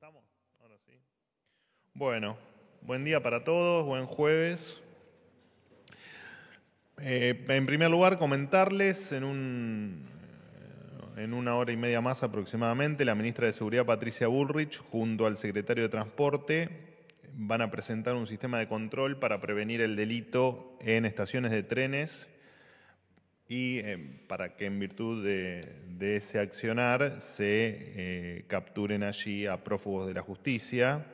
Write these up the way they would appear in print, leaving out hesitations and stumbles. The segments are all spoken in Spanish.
¿Estamos? Ahora sí. Bueno, buen día para todos, buen jueves. En primer lugar, comentarles en una hora y media más aproximadamente, la ministra de Seguridad, Patricia Bullrich, junto al secretario de Transporte, van a presentar un sistema de control para prevenir el delito en estaciones de trenes y para que en virtud de ese accionar se capturen allí a prófugos de la justicia.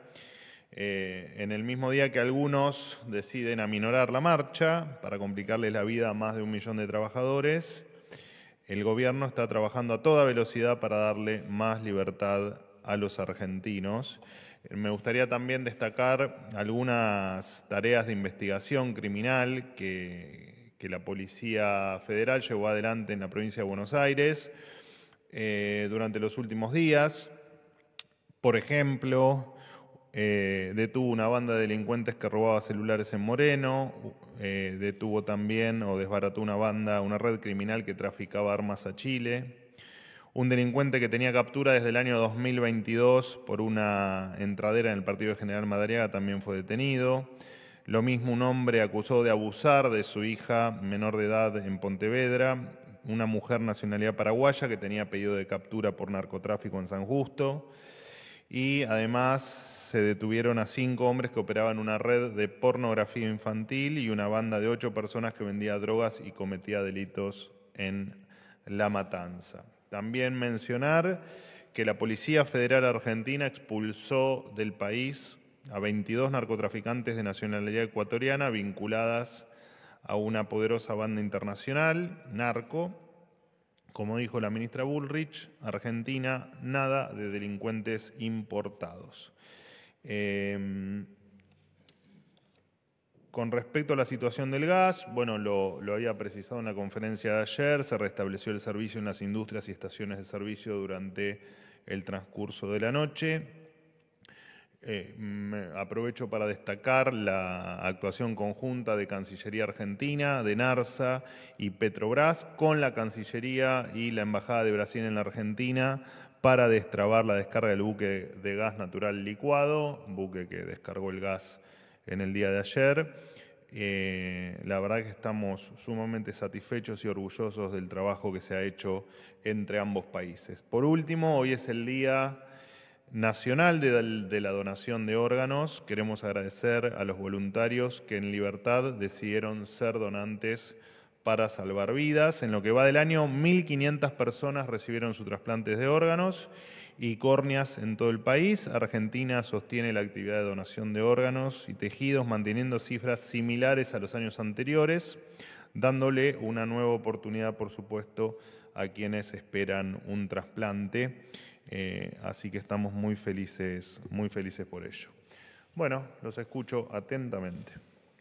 En el mismo día que algunos deciden aminorar la marcha para complicarles la vida a más de 1 millón de trabajadores, el gobierno está trabajando a toda velocidad para darle más libertad a los argentinos. Me gustaría también destacar algunas tareas de investigación criminal que la Policía Federal llevó adelante en la provincia de Buenos Aires durante los últimos días. Por ejemplo, detuvo una banda de delincuentes que robaba celulares en Moreno, detuvo también o desbarató una red criminal que traficaba armas a Chile. Un delincuente que tenía captura desde el año 2022 por una entradera en el partido de General Madariaga también fue detenido. Lo mismo un hombre acusado de abusar de su hija menor de edad en Pontevedra. Una mujer nacionalidad paraguaya que tenía pedido de captura por narcotráfico en San Justo. Y además se detuvieron a 5 hombres que operaban una red de pornografía infantil y una banda de 8 personas que vendía drogas y cometía delitos en La Matanza. También mencionar que la Policía Federal Argentina expulsó del país a 22 narcotraficantes de nacionalidad ecuatoriana vinculadas a una poderosa banda internacional, narco. Como dijo la ministra Bullrich, Argentina, nada de delincuentes importados. Con respecto a la situación del gas, bueno, lo había precisado en la conferencia de ayer, se restableció el servicio en las industrias y estaciones de servicio durante el transcurso de la noche. Aprovecho para destacar la actuación conjunta de Cancillería Argentina, de NARSA y Petrobras con la Cancillería y la Embajada de Brasil en la Argentina para destrabar la descarga del buque de gas natural licuado, buque que descargó el gas en el día de ayer. La verdad que estamos sumamente satisfechos y orgullosos del trabajo que se ha hecho entre ambos países. Por último, hoy es el Día Nacional de la Donación de Órganos. Queremos agradecer a los voluntarios que en libertad decidieron ser donantes para salvar vidas. En lo que va del año, 1.500 personas recibieron sus trasplantes de órganos y córneas en todo el país. Argentina sostiene la actividad de donación de órganos y tejidos, manteniendo cifras similares a los años anteriores, dándole una nueva oportunidad, por supuesto, a quienes esperan un trasplante. Así que estamos muy felices por ello. Bueno, los escucho atentamente.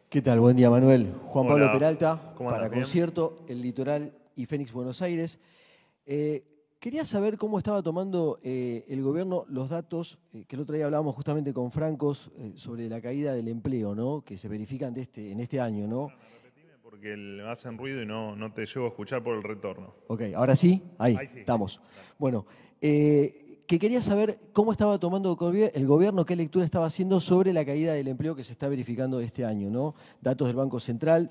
¿Qué tal? Buen día, Manuel. Juan Hola. Pablo Peralta, ¿Cómo para andás? ¿Bien? Concierto, El Litoral y Fénix Buenos Aires. Quería saber cómo estaba tomando el gobierno los datos, que el otro día hablábamos justamente con Francos sobre la caída del empleo, ¿no? Que se verifican en este año, ¿no? Repetime porque hacen ruido y no te llevo a escuchar por el retorno. Ok, ahora sí, ahí Sí. estamos. Dale. Bueno, que quería saber cómo estaba tomando el gobierno, qué lectura estaba haciendo sobre la caída del empleo que se está verificando este año, ¿no? Datos del Banco Central,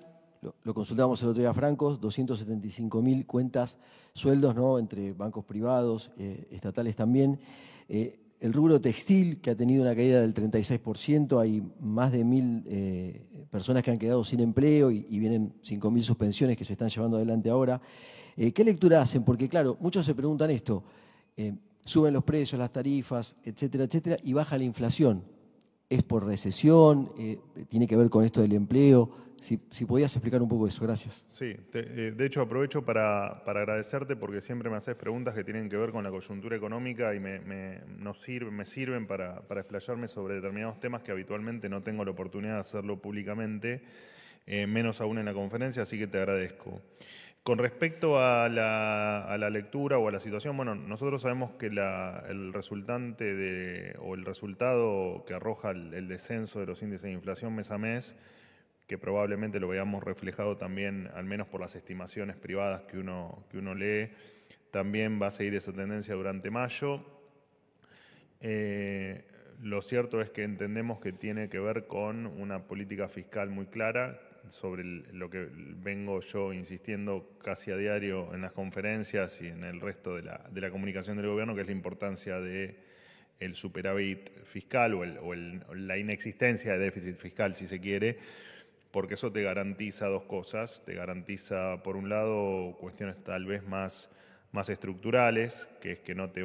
lo consultamos el otro día a Francos, 275.000 cuentas, sueldos, ¿no? Entre bancos privados, estatales también. El rubro textil, que ha tenido una caída del 36%, hay más de 1.000 personas que han quedado sin empleo y vienen 5.000 suspensiones que se están llevando adelante ahora. ¿Qué lectura hacen? Porque claro, muchos se preguntan esto, suben los precios, las tarifas, etcétera, etcétera, y baja la inflación. ¿Es por recesión? ¿Tiene que ver con esto del empleo? Si podías explicar un poco eso, gracias. Sí, de hecho aprovecho para agradecerte porque siempre me haces preguntas que tienen que ver con la coyuntura económica y me sirven para explayarme sobre determinados temas que habitualmente no tengo la oportunidad de hacerlo públicamente, menos aún en la conferencia, así que te agradezco. Con respecto a la lectura o a la situación, bueno, nosotros sabemos que el resultado que arroja el descenso de los índices de inflación mes a mes, que probablemente lo veamos reflejado también, al menos por las estimaciones privadas que uno lee, también va a seguir esa tendencia durante mayo. Lo cierto es que entendemos que tiene que ver con una política fiscal muy clara, sobre lo que vengo yo insistiendo casi a diario en las conferencias y en el resto de la comunicación del gobierno, que es la importancia del superávit fiscal o la inexistencia de déficit fiscal, si se quiere, porque eso te garantiza dos cosas. Te garantiza, por un lado, cuestiones tal vez más estructurales, que es que no te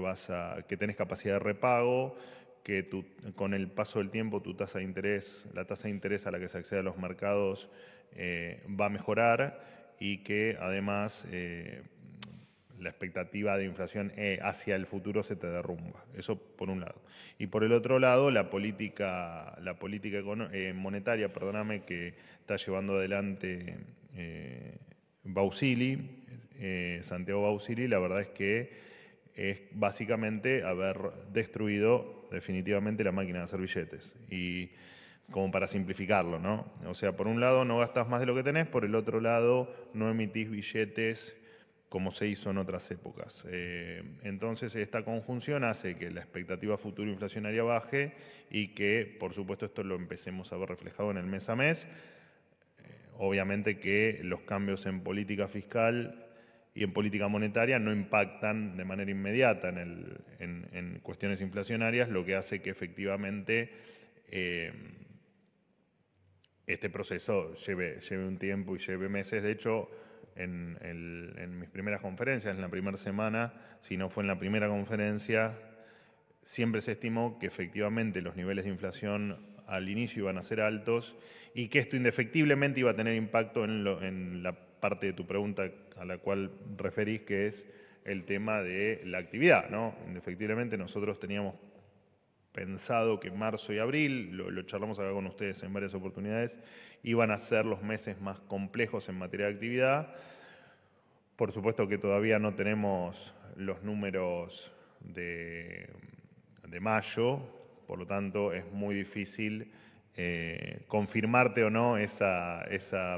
que tenés capacidad de repago, que con el paso del tiempo tu tasa de interés, la tasa de interés a la que se accede a los mercados va a mejorar, y que además la expectativa de inflación hacia el futuro se te derrumba. Eso por un lado. Y por el otro lado, la política monetaria, que está llevando adelante Bausili, Santiago Bausili, la verdad es que es básicamente haber destruido definitivamente la máquina de hacer billetes. Y como para simplificarlo, ¿no? O sea, por un lado no gastas más de lo que tenés, por el otro lado no emitís billetes como se hizo en otras épocas. Entonces, esta conjunción hace que la expectativa futura inflacionaria baje y que, por supuesto, esto lo empecemos a ver reflejado en el mes a mes. Obviamente que los cambios en política fiscal y en política monetaria no impactan de manera inmediata en cuestiones inflacionarias, lo que hace que efectivamente este proceso lleve un tiempo y lleve meses. De hecho, en mis primeras conferencias, en la primera semana, si no fue en la primera conferencia, siempre se estimó que efectivamente los niveles de inflación al inicio iban a ser altos y que esto indefectiblemente iba a tener impacto en la parte de tu pregunta a la cual referís, que es el tema de la actividad, ¿no? Indefectiblemente nosotros teníamos pensado que marzo y abril, lo charlamos acá con ustedes en varias oportunidades, iban a ser los meses más complejos en materia de actividad. Por supuesto que todavía no tenemos los números de mayo, por lo tanto es muy difícil confirmarte o no esa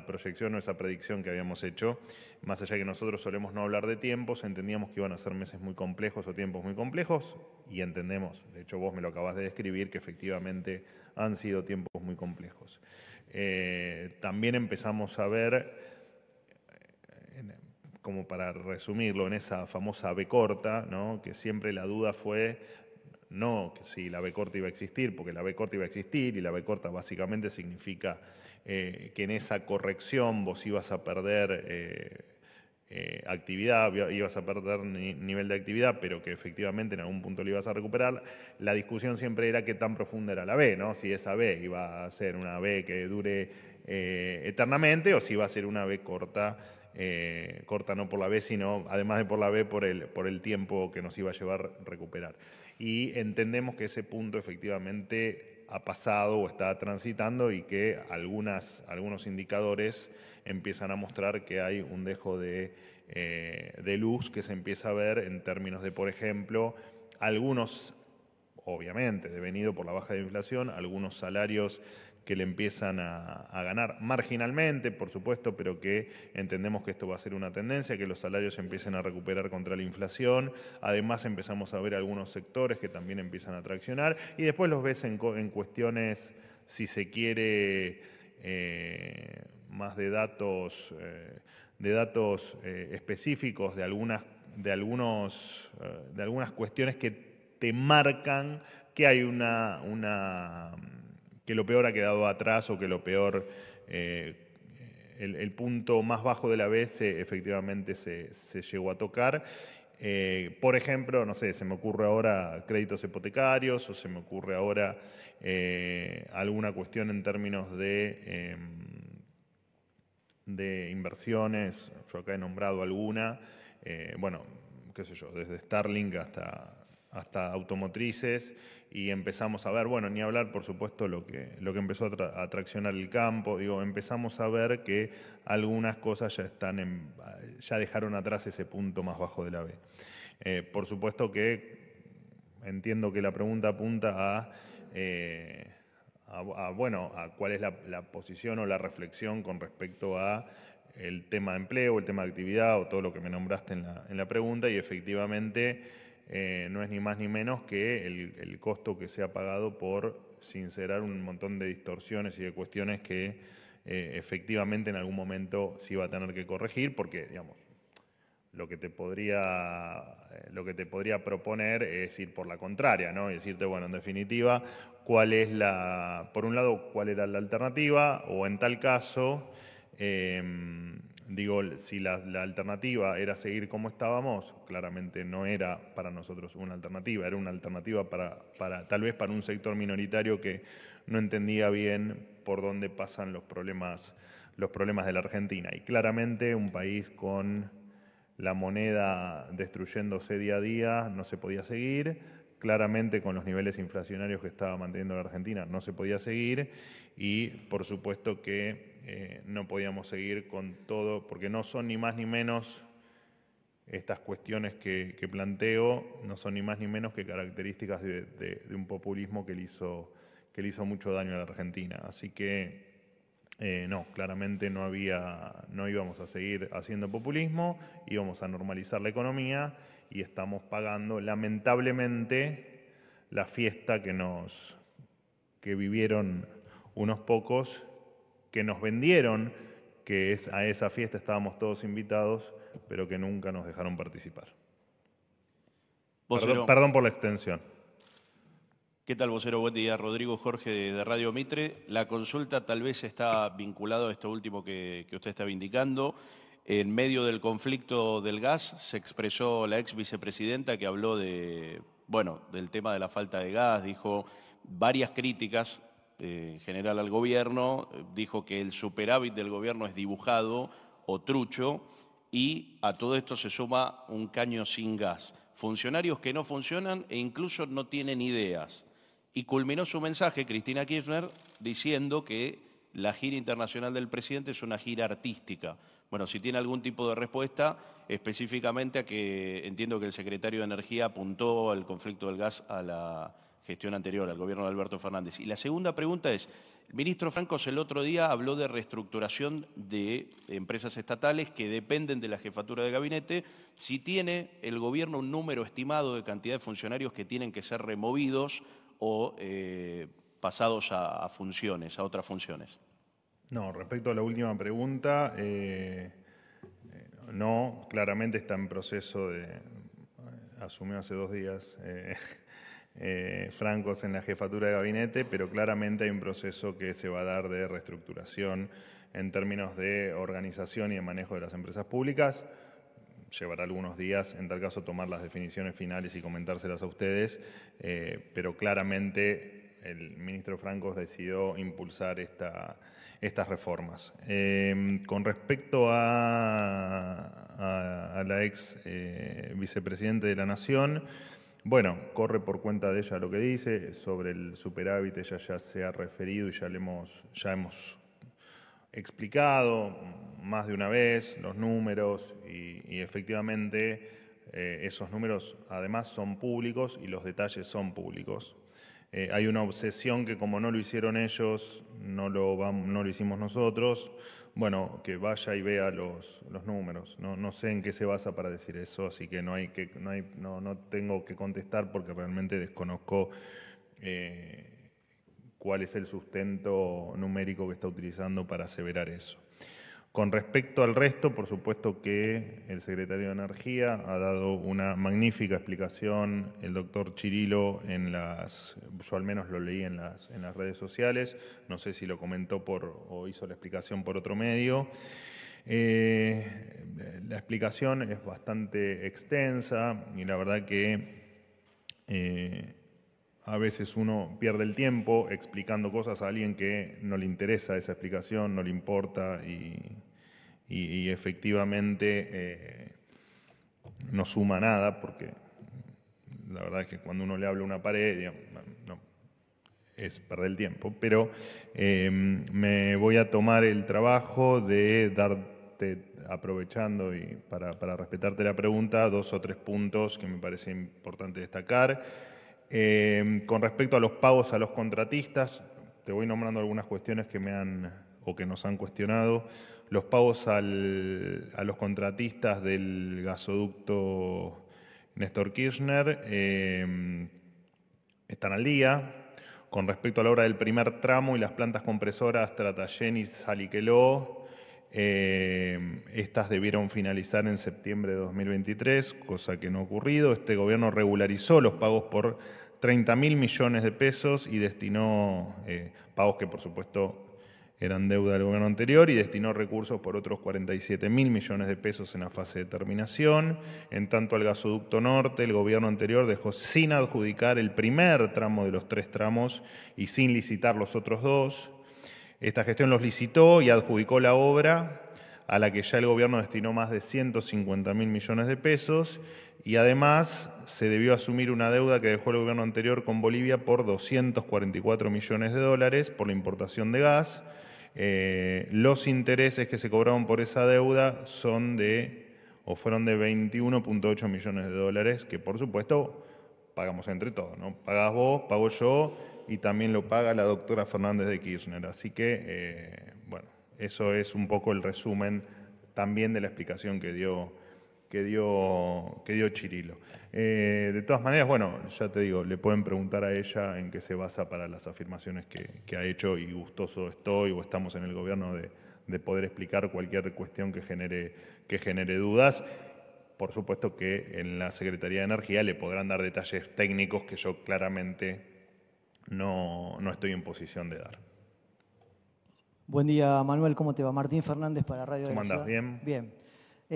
proyección o esa predicción que habíamos hecho. Más allá de que nosotros solemos no hablar de tiempos, entendíamos que iban a ser meses muy complejos o tiempos muy complejos, y entendemos, de hecho vos me lo acabás de describir, que efectivamente han sido tiempos muy complejos. También empezamos a ver, como para resumirlo, en esa famosa B corta, ¿no? Que siempre la duda fue no que si la B corta iba a existir, porque la B corta iba a existir, y la B corta básicamente significa que en esa corrección vos ibas a perder actividad, ibas a perder nivel de actividad, pero que efectivamente en algún punto lo ibas a recuperar. La discusión siempre era qué tan profunda era la B, ¿no? Si esa B iba a ser una B que dure eternamente, o si iba a ser una B corta, corta no por la B, sino además de por la B, por el tiempo que nos iba a llevar recuperar. Y entendemos que ese punto efectivamente ha pasado o está transitando, y que algunos indicadores empiezan a mostrar que hay un dejo de luz que se empieza a ver en términos de, por ejemplo, algunos, obviamente, devenido por la baja de inflación, algunos salarios que le empiezan a ganar marginalmente, por supuesto, pero que entendemos que esto va a ser una tendencia, que los salarios empiecen a recuperar contra la inflación. Además, empezamos a ver algunos sectores que también empiezan a traccionar, y después los ves en cuestiones, si se quiere, más de datos específicos de algunas cuestiones que te marcan que hay que lo peor ha quedado atrás, o que lo peor, el punto más bajo de la B efectivamente se llegó a tocar. Por ejemplo, no sé, se me ocurre ahora créditos hipotecarios, o se me ocurre ahora alguna cuestión en términos de inversiones. Yo acá he nombrado alguna, bueno, qué sé yo, desde Starlink hasta automotrices, y empezamos a ver, bueno, ni hablar, por supuesto, lo que empezó a traccionar el campo. Digo, empezamos a ver que algunas cosas ya dejaron atrás ese punto más bajo de la B. Por supuesto que entiendo que la pregunta apunta a cuál es la posición o la reflexión con respecto a el tema de empleo, el tema de actividad, o todo lo que me nombraste en la pregunta, y efectivamente no es ni más ni menos que el costo que se ha pagado por sincerar un montón de distorsiones y de cuestiones que efectivamente en algún momento se iba a tener que corregir, porque, digamos, lo que te podría proponer es ir por la contraria, ¿no? Y decirte, bueno, en definitiva, por un lado, cuál era la alternativa, o en tal caso, si la alternativa era seguir como estábamos, claramente no era para nosotros una alternativa, era una alternativa tal vez para un sector minoritario que no entendía bien por dónde pasan los problemas de la Argentina. Y claramente un país con la moneda destruyéndose día a día no se podía seguir, claramente con los niveles inflacionarios que estaba manteniendo la Argentina no se podía seguir, y por supuesto que no podíamos seguir con todo, porque no son ni más ni menos estas cuestiones que planteo, no son ni más ni menos que características de un populismo que le hizo mucho daño a la Argentina. Así que no, claramente no íbamos a seguir haciendo populismo, íbamos a normalizar la economía y estamos pagando lamentablemente la fiesta que vivieron unos pocos, que nos vendieron que a esa fiesta estábamos todos invitados, pero que nunca nos dejaron participar. Perdón por la extensión. ¿Qué tal, vocero? Buen día. Rodrigo Jorge de Radio Mitre. La consulta tal vez está vinculada a esto último que usted estaba indicando. En medio del conflicto del gas se expresó la ex vicepresidenta que habló del tema de la falta de gas, dijo varias críticas en general al gobierno, dijo que el superávit del gobierno es dibujado o trucho, y a todo esto se suma un caño sin gas, funcionarios que no funcionan e incluso no tienen ideas. Y culminó su mensaje, Cristina Kirchner, diciendo que la gira internacional del presidente es una gira artística. Bueno, si tiene algún tipo de respuesta, específicamente a que entiendo que el secretario de Energía apuntó al conflicto del gas a la gestión anterior, al gobierno de Alberto Fernández. Y la segunda pregunta es, el ministro Francos el otro día habló de reestructuración de empresas estatales que dependen de la jefatura de gabinete. Si tiene el gobierno un número estimado de cantidad de funcionarios que tienen que ser removidos o pasados a funciones, a otras funciones. No, respecto a la última pregunta, no, claramente está en proceso asumió hace 2 días Francos en la jefatura de gabinete, pero claramente hay un proceso que se va a dar de reestructuración en términos de organización y de manejo de las empresas públicas. Llevará algunos días, en tal caso, tomar las definiciones finales y comentárselas a ustedes, pero claramente el ministro Francos decidió impulsar estas reformas. Con respecto a la ex vicepresidente de la Nación, bueno, corre por cuenta de ella lo que dice sobre el superávit. Ella ya se ha referido y ya hemos explicado más de una vez los números y efectivamente esos números además son públicos y los detalles son públicos. Hay una obsesión que como no lo hicieron ellos, no lo hicimos nosotros. Bueno, que vaya y vea los números. No sé en qué se basa para decir eso, así que no tengo que contestar porque realmente desconozco cuál es el sustento numérico que está utilizando para aseverar eso. Con respecto al resto, por supuesto que el secretario de Energía ha dado una magnífica explicación, el doctor Chirilo, yo al menos lo leí en las redes sociales, no sé si lo comentó o hizo la explicación por otro medio. La explicación es bastante extensa y la verdad que a veces uno pierde el tiempo explicando cosas a alguien que no le interesa esa explicación, no le importa y efectivamente no suma nada, porque la verdad es que cuando uno le habla a una pared, digamos, no, es perder el tiempo. Pero me voy a tomar el trabajo de darte, aprovechando y para respetarte la pregunta, 2 o 3 puntos que me parece importante destacar. Con respecto a los pagos a los contratistas, te voy nombrando algunas cuestiones que nos han cuestionado. Los pagos a los contratistas del gasoducto Néstor Kirchner están al día. Con respecto a la obra del primer tramo y las plantas compresoras Tratayén y Saliqueló, estas debieron finalizar en septiembre de 2023, cosa que no ha ocurrido. Este gobierno regularizó los pagos por 30.000 millones de pesos y destinó, pagos que por supuesto eran deuda del gobierno anterior, y destinó recursos por otros 47.000 millones de pesos en la fase de terminación. En tanto, al gasoducto norte, el gobierno anterior dejó sin adjudicar el primer tramo de los 3 tramos y sin licitar los otros 2. Esta gestión los licitó y adjudicó la obra, a la que ya el gobierno destinó más de 150.000 millones de pesos, y además se debió asumir una deuda que dejó el gobierno anterior con Bolivia por 244 millones de dólares por la importación de gas. Los intereses que se cobraron por esa deuda fueron de 21.8 millones de dólares, que por supuesto pagamos entre todos, ¿no? Pagás vos, pago yo, y también lo paga la doctora Fernández de Kirchner. Así que, bueno, eso es un poco el resumen también de la explicación que dio Chirilo. De todas maneras, bueno, ya te digo, le pueden preguntar a ella en qué se basa para las afirmaciones que ha hecho, y gustoso estoy, o estamos en el gobierno, de poder explicar cualquier cuestión que genere dudas. Por supuesto que en la Secretaría de Energía le podrán dar detalles técnicos que yo claramente no estoy en posición de dar. Buen día, Manuel. ¿Cómo te va? Martín Fernández para Radio de la Ciudad. ¿Cómo andás? ¿Bien? Bien.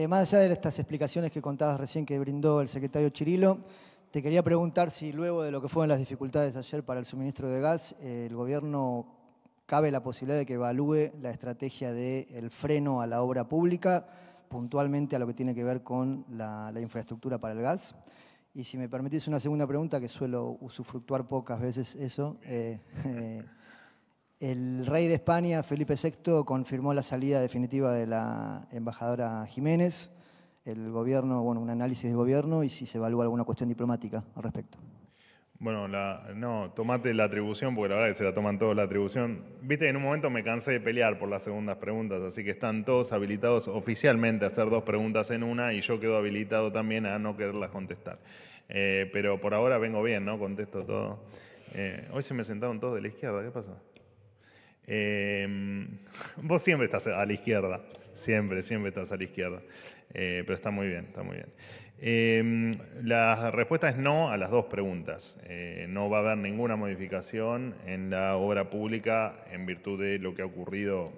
Más allá de estas explicaciones que contabas recién que brindó el secretario Chirilo, te quería preguntar si luego de lo que fueron las dificultades ayer para el suministro de gas, el gobierno cabe la posibilidad de que evalúe la estrategia del freno a la obra pública, puntualmente a lo que tiene que ver con la infraestructura para el gas. Y si me permitís una segunda pregunta, que suelo usufructuar pocas veces eso. El rey de España, Felipe VI, confirmó la salida definitiva de la embajadora Jiménez. El gobierno, bueno, un análisis del gobierno, y si se evalúa alguna cuestión diplomática al respecto. Bueno, no, tomate la atribución, porque la verdad que se la toman todos la atribución. Viste, en un momento me cansé de pelear por las segundas preguntas, así que están todos habilitados oficialmente a hacer 2 preguntas en una, y yo quedo habilitado también a no quererlas contestar. Pero por ahora vengo bien, ¿no? Contesto todo. Hoy se me sentaron todos de la izquierda, ¿qué pasó? Vos siempre estás a la izquierda, siempre estás a la izquierda, pero está muy bien, está muy bien. La respuesta es no a las 2 preguntas. No va a haber ninguna modificación en la obra pública en virtud de lo que ha ocurrido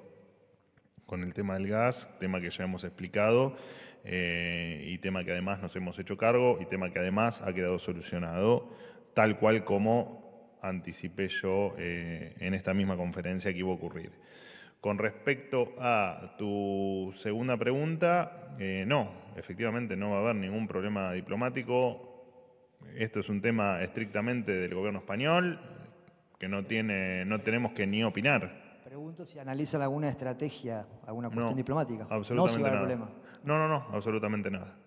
con el tema del gas, tema que ya hemos explicado, y tema que además nos hemos hecho cargo, y tema que además ha quedado solucionado, tal cual como anticipé yo en esta misma conferencia que iba a ocurrir. Con respecto a tu segunda pregunta, no, efectivamente no va a haber ningún problema diplomático. Esto es un tema estrictamente del gobierno español, que no tenemos que ni opinar. Pregunto si analizan alguna estrategia, alguna cuestión diplomática. Absolutamente no, si va a nada. haber problema. No, absolutamente nada.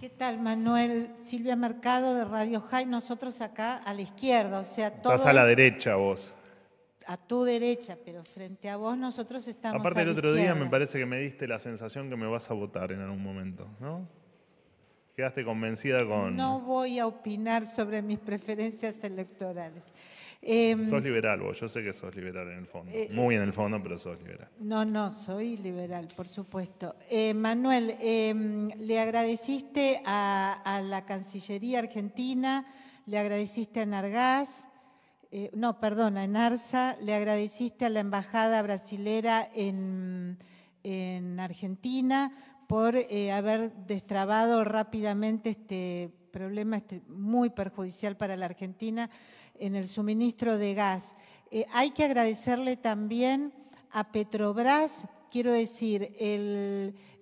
¿Qué tal, Manuel? Silvia Mercado de Radio High. Nosotros acá a la izquierda, o sea, todo Estás a la derecha vos. A tu derecha, pero frente a vos nosotros estamos Aparte, a la el otro día izquierda. me parece que me diste la sensación que me vas a votar en algún momento, ¿no? Quedaste convencida con... No voy a opinar sobre mis preferencias electorales. Sos liberal vos, yo sé que sos liberal en el fondo. Muy en el fondo, pero sos liberal. No, soy liberal, por supuesto. Manuel, le agradeciste a la Cancillería Argentina, le agradeciste a Enargás, a Enarsa, le agradeciste a la Embajada Brasilera en Argentina por haber destrabado rápidamente este problema muy perjudicial para la Argentina en el suministro de gas. Hay que agradecerle también a Petrobras, quiero decir,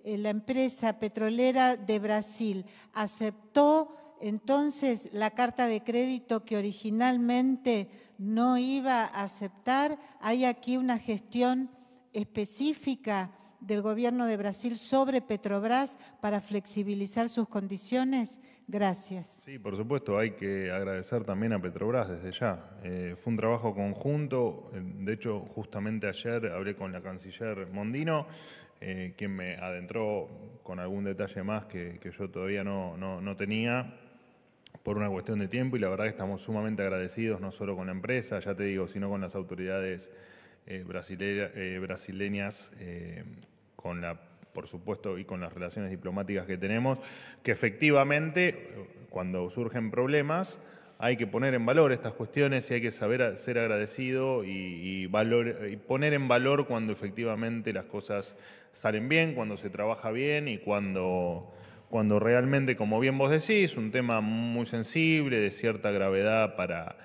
la empresa petrolera de Brasil aceptó entonces la carta de crédito que originalmente no iba a aceptar. Hay aquí una gestión específica del gobierno de Brasil sobre Petrobras para flexibilizar sus condiciones. Gracias. Sí, por supuesto, hay que agradecer también a Petrobras desde ya. Fue un trabajo conjunto. De hecho, justamente ayer hablé con la canciller Mondino quien me adentró con algún detalle más que yo todavía no tenía por una cuestión de tiempo, y la verdad que estamos sumamente agradecidos, no solo con la empresa, ya te digo, sino con las autoridades brasileñas, por supuesto, y con las relaciones diplomáticas que tenemos, que efectivamente, cuando surgen problemas, hay que poner en valor estas cuestiones y hay que saber ser agradecido y poner en valor cuando efectivamente las cosas salen bien, cuando se trabaja bien y cuando realmente, como bien vos decís, un tema muy sensible, de cierta gravedad para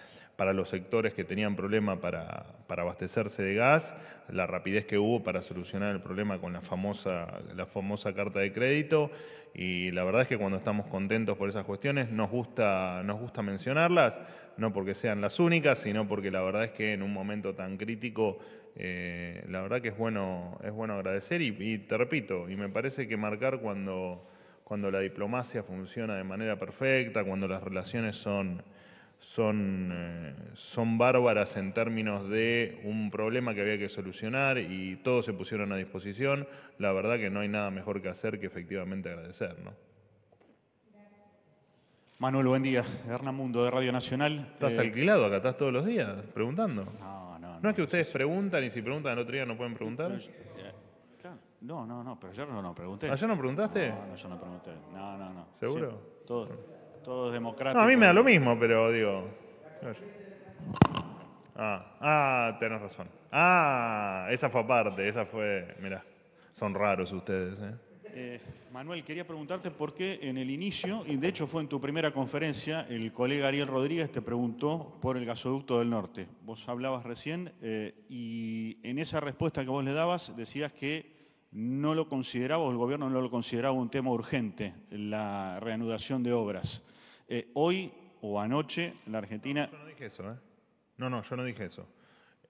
los sectores que tenían problema para abastecerse de gas, la rapidez que hubo para solucionar el problema con la famosa carta de crédito, y la verdad es que cuando estamos contentos por esas cuestiones nos gusta mencionarlas, no porque sean las únicas, sino porque la verdad es que en un momento tan crítico, la verdad que es bueno agradecer y te repito, y me parece que marcar cuando la diplomacia funciona de manera perfecta, cuando las relaciones son bárbaras en términos de un problema que había que solucionar y todos se pusieron a disposición, la verdad que no hay nada mejor que hacer que efectivamente agradecer, ¿no? Manuel, buen día. Hernán Mundo, de Radio Nacional. ¿Estás alquilado acá? ¿Estás todos los días preguntando? No es que ustedes preguntan y si preguntan el otro día no pueden preguntar? No, pero ayer no pregunté. ¿Ayer no preguntaste? No, yo no pregunté. No. ¿Seguro? Sí, todo es democrático. No, a mí me da lo mismo, pero digo... tenés razón. Esa fue aparte, mirá, son raros ustedes, Manuel, quería preguntarte por qué en el inicio, y de hecho fue en tu primera conferencia, el colega Ariel Rodríguez te preguntó por el gasoducto del norte. Vos hablabas recién y en esa respuesta que vos le dabas decías que no lo consideraba, o el gobierno no lo consideraba un tema urgente, la reanudación de obras. Hoy o anoche, la Argentina... Yo no dije eso, No, yo no dije eso.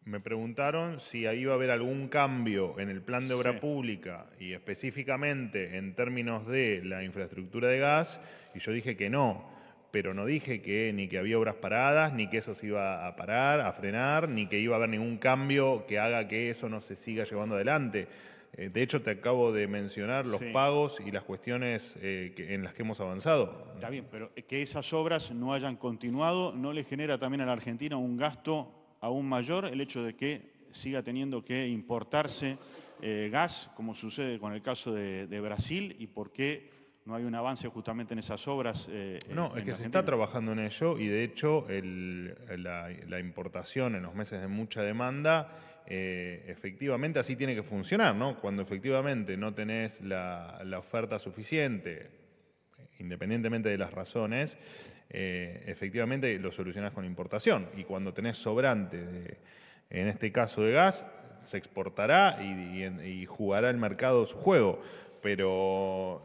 Me preguntaron si iba a haber algún cambio en el plan de obra pública y específicamente en términos de la infraestructura de gas, y yo dije que no, pero no dije ni que había obras paradas, ni que eso se iba a parar, a frenar, ni que iba a haber ningún cambio que haga que eso no se siga llevando adelante. De hecho, te acabo de mencionar los pagos y las cuestiones en las que hemos avanzado. Está bien, pero que esas obras no hayan continuado, ¿no le genera también a la Argentina un gasto aún mayor el hecho de que siga teniendo que importarse gas, como sucede con el caso de Brasil, y por qué no hay un avance justamente en esas obras? No, es que se está trabajando en ello y de hecho la importación en los meses de mucha demanda, efectivamente así tiene que funcionar, ¿no? Cuando efectivamente no tenés la oferta suficiente, independientemente de las razones, efectivamente lo solucionás con importación. Y cuando tenés sobrante, en este caso de gas, se exportará y jugará el mercado su juego. Pero,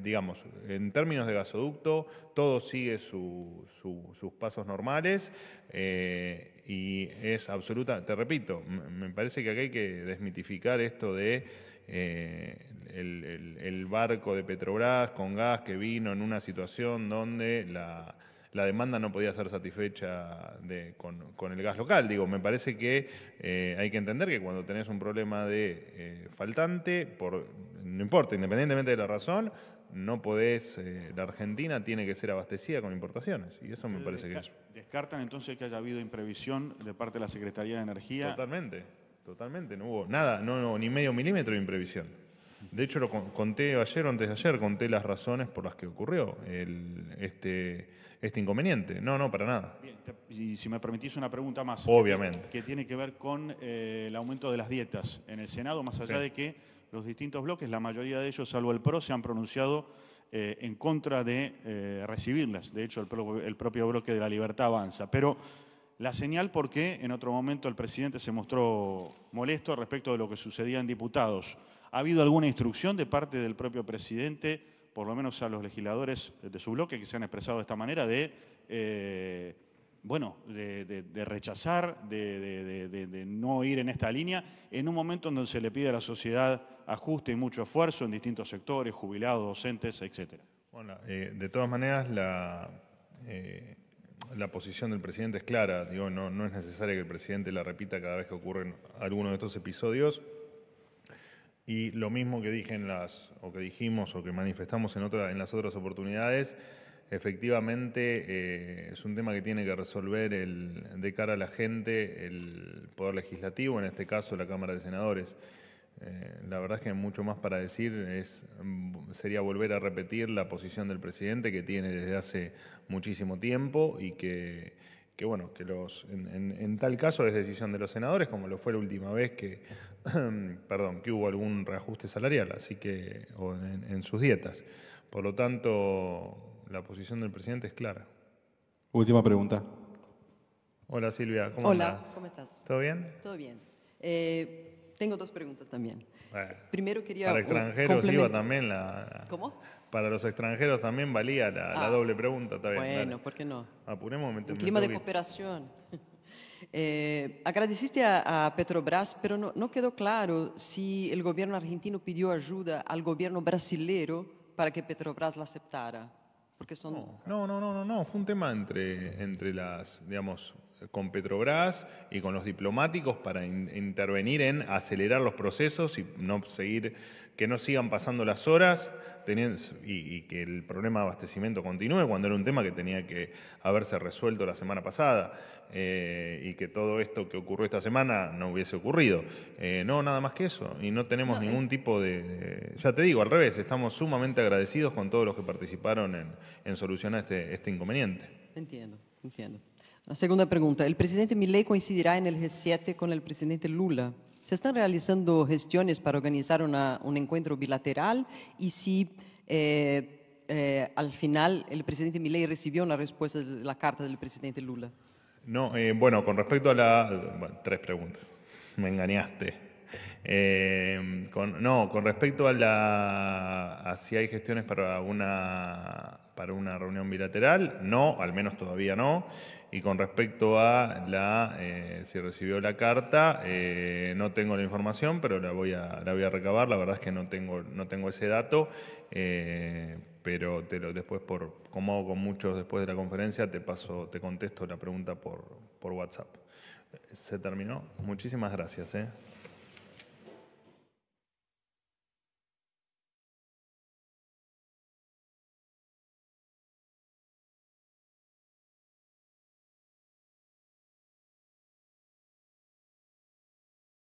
digamos, en términos de gasoducto, todo sigue sus pasos normales y es absoluta. Te repito, me parece que acá hay que desmitificar esto de el barco de Petrobras con gas que vino en una situación donde la demanda no podía ser satisfecha con el gas local. Digo, me parece que hay que entender que cuando tenés un problema de faltante, no importa, independientemente de la razón, no podés, la Argentina tiene que ser abastecida con importaciones, y eso me parece que es. ¿Descartan entonces que haya habido imprevisión de parte de la Secretaría de Energía? Totalmente, no hubo nada, no, ni medio milímetro de imprevisión. De hecho, lo conté ayer o antes de ayer, conté las razones por las que ocurrió este inconveniente. No, para nada. Bien, y si me permitís una pregunta más. Obviamente. Que tiene que ver con el aumento de las dietas en el Senado, más allá de que los distintos bloques, la mayoría de ellos, salvo el PRO, se han pronunciado en contra de recibirlas. De hecho, el propio bloque de La Libertad Avanza. Pero la señal porque en otro momento el presidente se mostró molesto respecto de lo que sucedía en diputados. ¿Ha habido alguna instrucción de parte del propio presidente, por lo menos a los legisladores de su bloque que se han expresado de esta manera, de rechazar, de no ir en esta línea, en un momento en donde se le pide a la sociedad ajuste y mucho esfuerzo en distintos sectores, jubilados, docentes, etcétera? Bueno, de todas maneras, la posición del presidente es clara. Digo, no es necesario que el presidente la repita cada vez que ocurren algunos de estos episodios. Y lo mismo que dije o que dijimos o que manifestamos en las otras oportunidades, efectivamente es un tema que tiene que resolver de cara a la gente el Poder Legislativo, en este caso la Cámara de Senadores. La verdad es que mucho más para decir sería volver a repetir la posición del presidente que tiene desde hace muchísimo tiempo y que bueno, que en tal caso es decisión de los senadores, como lo fue la última vez que hubo algún reajuste salarial, así que o en sus dietas. Por lo tanto, la posición del presidente es clara. Última pregunta. Hola Silvia, ¿cómo Hola, andás? ¿cómo estás? ¿Todo bien? Todo bien. Tengo dos preguntas también. Bueno, Primero quería para extranjeros iba también ¿Cómo? Para los extranjeros también valía la doble pregunta, está bien. Bueno, dale. ¿por qué no? Apuremos, Un clima de cooperación. Agradeciste a Petrobras, pero no quedó claro si el gobierno argentino pidió ayuda al gobierno brasilero para que Petrobras la aceptara. Porque son... No, fue un tema entre con Petrobras y con los diplomáticos para intervenir en acelerar los procesos y que no sigan pasando las horas y que el problema de abastecimiento continúe cuando era un tema que tenía que haberse resuelto la semana pasada y que todo esto que ocurrió esta semana no hubiese ocurrido. No, nada más que eso. Y no tenemos ningún tipo ya te digo, al revés, estamos sumamente agradecidos con todos los que participaron en solucionar este inconveniente. Entiendo. La segunda pregunta. El presidente Milei coincidirá en el G7 con el presidente Lula. ¿Se están realizando gestiones para organizar un encuentro bilateral? Y si al final el presidente Milei recibió una respuesta de la carta del presidente Lula. No, bueno, con respecto a tres preguntas. Me engañaste. Con respecto a si hay gestiones para una reunión bilateral, no, al menos todavía no. Y con respecto a si recibió la carta, no tengo la información, pero la voy a recabar. La verdad es que no tengo ese dato, pero después, como hago con muchos después de la conferencia, te contesto la pregunta por WhatsApp. Se terminó. Muchísimas gracias.